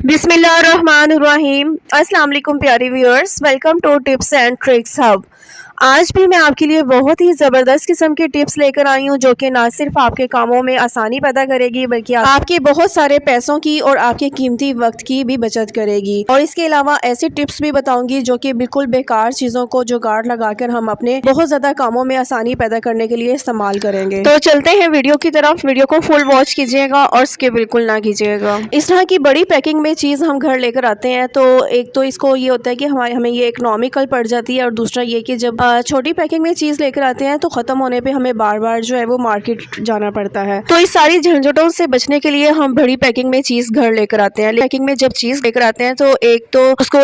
बिस्मिल्लाहिर्रहमानिर्रहीम। अस्सलाम वालेकुम प्यारे viewers, welcome to tips and tricks hub. आज भी मैं आपके लिए बहुत ही ज़बरदस्त किस्म के टिप्स लेकर आई हूँ जो कि ना सिर्फ आपके कामों में आसानी पैदा करेगी बल्कि आपके बहुत सारे पैसों की और आपके कीमती वक्त की भी बचत करेगी। और इसके अलावा ऐसे टिप्स भी बताऊंगी जो कि बिल्कुल बेकार चीज़ों को जुगाड़ लगाकर हम अपने बहुत ज़्यादा कामों में आसानी पैदा करने के लिए इस्तेमाल करेंगे। तो चलते हैं वीडियो की तरफ। वीडियो को फुल वॉच कीजिएगा और स्किप बिल्कुल ना कीजिएगा। इस तरह की बड़ी पैकिंग में चीज़ हम घर लेकर आते हैं तो एक तो इसको ये होता है कि हमें ये इकोनॉमिकल पड़ जाती है, और दूसरा ये कि जब छोटी पैकिंग में चीज़ लेकर आते हैं तो ख़त्म होने पे हमें बार बार जो है वो मार्केट जाना पड़ता है। तो इस सारी झंझटों से बचने के लिए हम बड़ी पैकिंग में चीज़ घर लेकर आते हैं। पैकिंग में जब चीज़ लेकर आते हैं तो एक तो उसको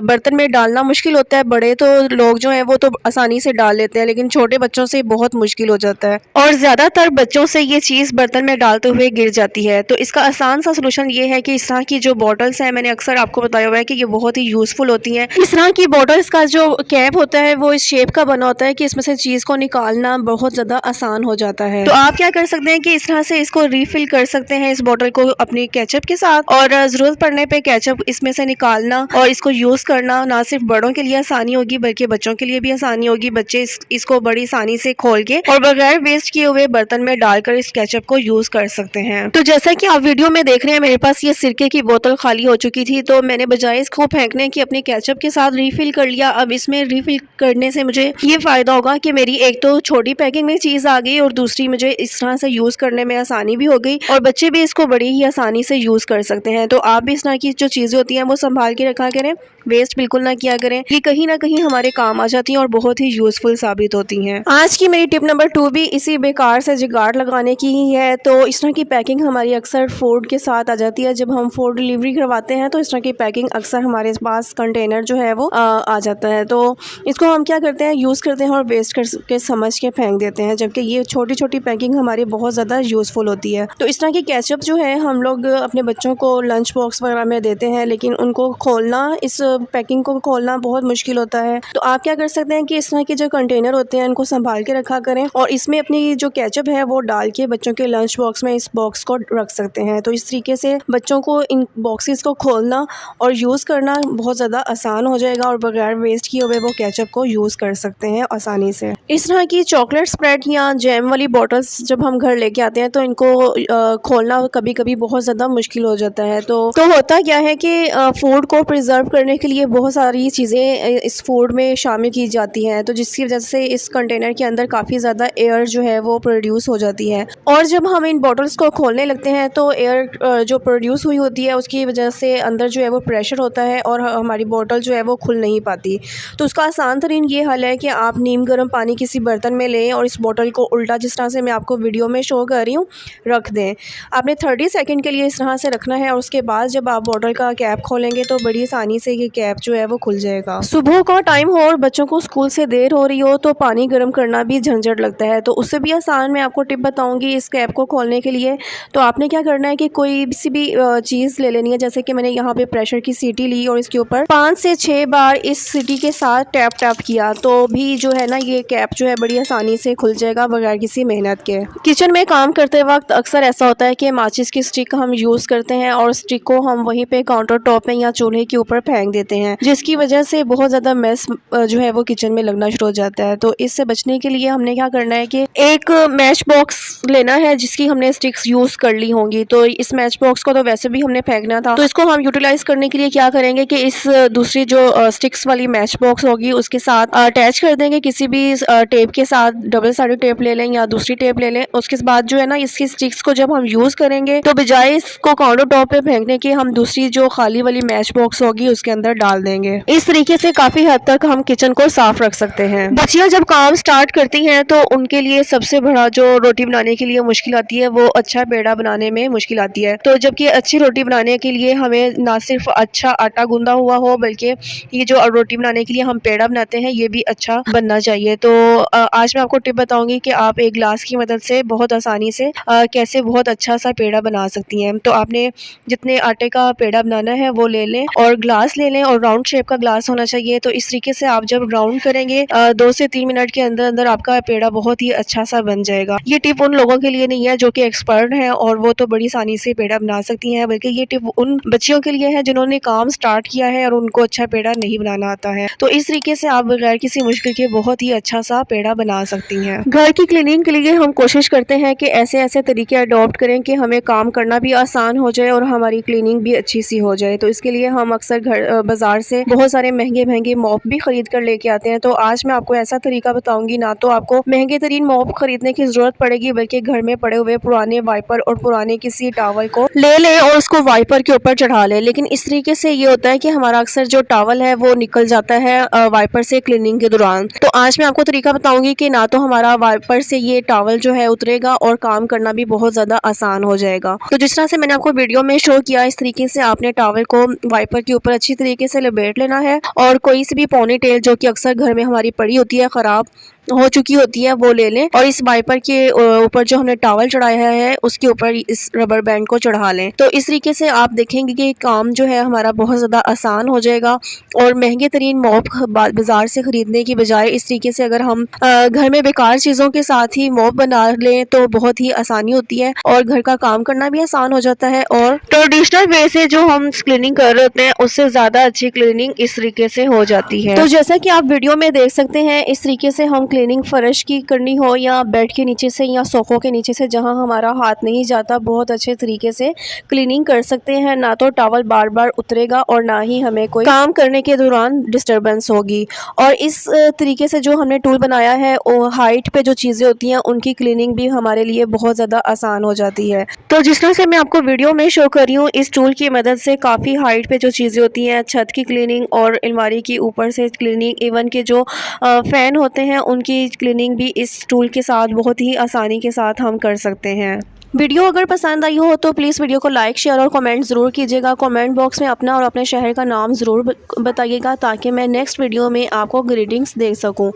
बर्तन में डालना मुश्किल होता है। बड़े तो लोग जो हैं वो तो आसानी से डाल लेते हैं, लेकिन छोटे बच्चों से बहुत मुश्किल हो जाता है और ज़्यादातर बच्चों से ये चीज़ बर्तन में डालते हुए गिर जाती है। तो इसका आसान सा सोल्यूशन ये है कि इस तरह की जो बॉटल्स हैं, मैंने अक्सर आपको बताया हुआ है कि ये बहुत ही यूज़फुल होती हैं। इस तरह की बॉटल्स का जो कैप होता है वो इस शेप का बना होता है कि इसमें से चीज़ को निकालना बहुत ज़्यादा आसान हो जाता है। तो आप क्या कर सकते हैं कि इस तरह से इसको रीफिल कर सकते हैं, इस बोतल को अपनी केचप के साथ, और ज़रूरत पड़ने पे केचप इसमें से निकालना और इसको यूज़ करना ना सिर्फ बड़ों के लिए आसानी होगी बल्कि बच्चों के लिए भी आसानी होगी। बच्चे इसको बड़ी आसानी से खोल के और बगैर वेस्ट किए हुए बर्तन में डालकर इस केचप को यूज़ कर सकते हैं। तो जैसा कि आप वीडियो में देख रहे हैं, मेरे पास ये सिरके की बोतल खाली हो चुकी थी, तो मैंने बजाय इसको फेंकने की अपनी केचप के साथ रीफिल कर लिया। अब इसमें रीफिल करने से मुझे ये फ़ायदा होगा कि मेरी एक तो छोटी पैकिंग में चीज़ आ गई और दूसरी मुझे इस तरह से यूज़ करने में आसानी भी हो गई, और बच्चे भी इसको बड़ी ही आसानी से यूज़ कर सकते हैं। तो आप भी इस तरह की जो चीज़ें होती हैं वो संभाल के रखा करें, वेस्ट बिल्कुल ना किया करें। ये कहीं ना कहीं हमारे काम आ जाती हैं और बहुत ही यूज़फुल साबित होती हैं। आज की मेरी टिप नंबर 2 भी इसी बेकार से जुगाड़ लगाने की ही है। तो इस तरह की पैकिंग हमारी अक्सर फूड के साथ आ जाती है। जब हम फूड डिलीवरी करवाते हैं तो इस तरह की पैकिंग अक्सर हमारे पास कंटेनर जो है वो आ जाता है। तो इसको हम क्या करते हैं, यूज़ करते हैं और वेस्ट करके समझ के फेंक देते हैं, जबकि ये छोटी छोटी पैकिंग हमारी बहुत ज़्यादा यूज़फुल होती है। तो इस तरह की केचप जो है हम लोग अपने बच्चों को लंच बॉक्स वगैरह में देते हैं, लेकिन उनको खोलना, इस पैकिंग को खोलना बहुत मुश्किल होता है। तो आप क्या कर सकते हैं कि इस तरह के जो कंटेनर होते हैं उनको संभाल के रखा करें और इसमें अपनी जो केचप है वो डाल के बच्चों के लंच बॉक्स में इस बॉक्स को रख सकते हैं। तो इस तरीके से बच्चों को इन बॉक्सेस को खोलना और यूज़ करना बहुत ज़्यादा आसान हो जाएगा और बगैर वेस्ट किए हुए वो केचप को यूज़ कर सकते हैं आसानी से। इस तरह की चॉकलेट स्प्रेड या जैम वाली बॉटल्स जब हम घर लेके आते हैं तो इनको खोलना कभी कभी बहुत ज़्यादा मुश्किल हो जाता है। तो होता क्या है कि फूड को प्रिजर्व करने के लिए बहुत सारी चीज़ें इस फूड में शामिल की जाती हैं, तो जिसकी वजह से इस कंटेनर के अंदर काफ़ी ज़्यादा एयर जो है वो प्रोड्यूस हो जाती है। और जब हम इन बॉटल्स को खोलने लगते हैं तो एयर जो प्रोड्यूस हुई होती है उसकी वजह से अंदर जो है वो प्रेशर होता है और हमारी बॉटल जो है वो खुल नहीं पाती। तो उसका आसान तरीन ये हल है कि आप नीम गर्म पानी किसी बर्तन में लें और इस बॉटल को उल्टा, जिस तरह से मैं आपको वीडियो में शो कर रही हूँ, रख दें। आपने 30 सेकंड के लिए इस तरह से रखना है और उसके बाद जब आप बॉटल का कैप खोलेंगे तो बड़ी आसानी से ये कैप जो है वो खुल जाएगा। सुबह का टाइम हो और बच्चों को स्कूल से देर हो रही हो तो पानी गर्म करना भी झंझट लगता है, तो उससे भी आसान मैं आपको टिप बताऊंगी इस कैप को खोलने के लिए। तो आपने क्या करना है कि कोई सी भी चीज़ ले लेनी है, जैसे कि मैंने यहाँ पे प्रेशर की सीटी ली और इसके ऊपर 5 से 6 बार इस सीटी के साथ टैप टैप किया तो भी जो है ना ये कैप जो है बड़ी आसानी से खुल जाएगा बगैर किसी मेहनत के। किचन में काम करते वक्त अक्सर ऐसा होता है कि माचिस की स्टिक हम यूज़ करते हैं और स्टिक को हम वहीं पे काउंटर टॉप में या चूल्हे के ऊपर फेंक देते हैं, जिसकी वजह से बहुत ज़्यादा मैस जो है वो किचन में लगना शुरू हो जाता है। तो इससे बचने के लिए हमने क्या करना है कि एक मैच बॉक्स लेना है जिसकी हमने स्टिक्स यूज़ कर ली होंगी। तो इस मैच बॉक्स को तो वैसे भी हमने फेंकना था, तो इसको हम यूटिलाइज करने के लिए क्या करेंगे कि इस दूसरी जो स्टिक्स वाली मैच बॉक्स होगी उसके साथ अटैच कर देंगे किसी भी टेप के साथ। डबल साइडेड टेप ले लें या दूसरी टेप ले लें। उसके बाद जो है ना इसकी स्टिक्स को जब हम यूज़ करेंगे तो बजाय इसको काउंटर टॉप पे फेंकने के हम दूसरी जो खाली वाली मैच बॉक्स होगी उसके अंदर डाल देंगे। इस तरीके से काफ़ी हद तक हम किचन को साफ रख सकते हैं। बच्चियां जब काम स्टार्ट करती हैं तो उनके लिए सबसे बड़ा जो रोटी बनाने के लिए मुश्किल आती है वो अच्छा पेड़ा बनाने में मुश्किल आती है। तो जबकि अच्छी रोटी बनाने के लिए हमें ना सिर्फ अच्छा आटा गूंदा हुआ हो बल्कि ये जो रोटी बनाने के लिए हम पेड़ा बनाते हैं ये भी अच्छा बनना चाहिए। तो आज मैं आपको टिप बताऊंगी कि आप एक ग्लास की मदद से बहुत आसानी से कैसे बहुत अच्छा सा पेड़ा बना सकती हैं। तो आपने जितने आटे का पेड़ा बनाना है वो ले लें और ग्लास ले लें और राउंड शेप का ग्लास होना चाहिए। तो इस तरीके से आप जब राउंड करेंगे 2 से 3 मिनट के अंदर अंदर आपका पेड़ा बहुत ही अच्छा सा बन जाएगा। ये टिप उन लोगों के लिए नहीं है जो कि एक्सपर्ट हैं और वो तो बड़ी आसानी से पेड़ा बना सकती हैं, बल्कि ये टिप उन बच्चियों के लिए है जिन्होंने काम स्टार्ट किया है और उनको अच्छा पेड़ा नहीं बनाना आता है। तो इस तरीके से आप बगैर किसी मुश्किल के बहुत ही अच्छा सा पेड़ा बना सकती हैं। घर की क्लीनिंग के लिए हम कोशिश करते हैं कि ऐसे ऐसे तरीके अडॉप्ट करें कि हमें काम करना भी आसान हो जाए और हमारी क्लीनिंग भी अच्छी सी हो जाए। तो इसके लिए हम अक्सर बाजार से बहुत सारे महंगे महंगे मॉप भी खरीद कर लेके आते हैं। तो आज मैं आपको ऐसा तरीका बताऊंगी, ना तो आपको महंगे तरीन मॉप खरीदने की जरूरत पड़ेगी, बल्कि घर में पड़े हुए पुराने वाइपर और पुराने किसी टॉवल को ले लें और उसको वाइपर के ऊपर चढ़ा लें। लेकिन इस तरीके से ये होता है कि हमारा अक्सर जो टॉवल है वो निकल जाता है वाइपर से क्लीनिंग के दौरान। तो आज मैं आपको तरीका बताऊंगी कि ना तो हमारा वाइपर से ये टॉवल जो है उतरेगा और काम करना भी बहुत ज़्यादा आसान हो जाएगा। तो जिस तरह से मैंने आपको वीडियो में शो किया, इस तरीके से आपने टॉवल को वाइपर के ऊपर अच्छी तरीके से लपेट लेना है और कोई सी भी पोनी टेल जो कि अक्सर घर में हमारी पड़ी होती है, ख़राब हो चुकी होती है, वो ले लें और इस वाइपर के ऊपर जो हमने टॉवल चढ़ाया है उसके ऊपर इस रबर बैंड को चढ़ा लें। तो इस तरीके से आप देखेंगे कि काम जो है हमारा बहुत ज़्यादा आसान हो जाएगा और महंगे तरीन मॉप बाजार से ख़रीदने की बजाय इस तरीके से अगर हम घर में बेकार चीज़ों के साथ ही मॉप बना लें तो बहुत ही आसानी होती है और घर का काम करना भी आसान हो जाता है और ट्रेडिशनल वे से जो हम क्लीनिंग कर रहे होते हैं उससे ज़्यादा अच्छी क्लीनिंग इस तरीके से हो जाती है। तो जैसा कि आप वीडियो में देख सकते हैं, इस तरीके से हम क्लीनिंग फर्श की करनी हो या बेड के नीचे से या सोफ़ों के नीचे से जहां हमारा हाथ नहीं जाता, बहुत अच्छे तरीके से क्लीनिंग कर सकते हैं। ना तो टॉवल बार बार उतरेगा और ना ही हमें कोई काम करने के दौरान डिस्टर्बेंस होगी। और इस तरीके से जो हमने टूल बनाया है हाइट पे जो चीज़ें होती हैं उनकी क्लीनिंग भी हमारे लिए बहुत ज़्यादा आसान हो जाती है। तो जिस तरह से मैं आपको वीडियो में शो कर रही हूँ, इस टूल की मदद से काफ़ी हाइट पे जो चीज़ें होती हैं, छत की क्लीनिंग और अलमारी की ऊपर से क्लीनिंग, इवन के जो फ़ैन होते हैं उनकी क्लीनिंग भी इस टूल के साथ बहुत ही आसानी के साथ हम कर सकते हैं। वीडियो अगर पसंद आई हो तो प्लीज़ वीडियो को लाइक, शेयर और कमेंट ज़रूर कीजिएगा। कमेंट बॉक्स में अपना और अपने शहर का नाम ज़रूर बताइएगा ताकि मैं नेक्स्ट वीडियो में आपको ग्रीटिंग्स दे सकूं।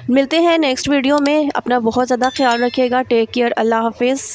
मिलते हैं नेक्स्ट वीडियो में। अपना बहुत ज़्यादा ख्याल रखिएगा। Take care. अल्लाह हाफिज़।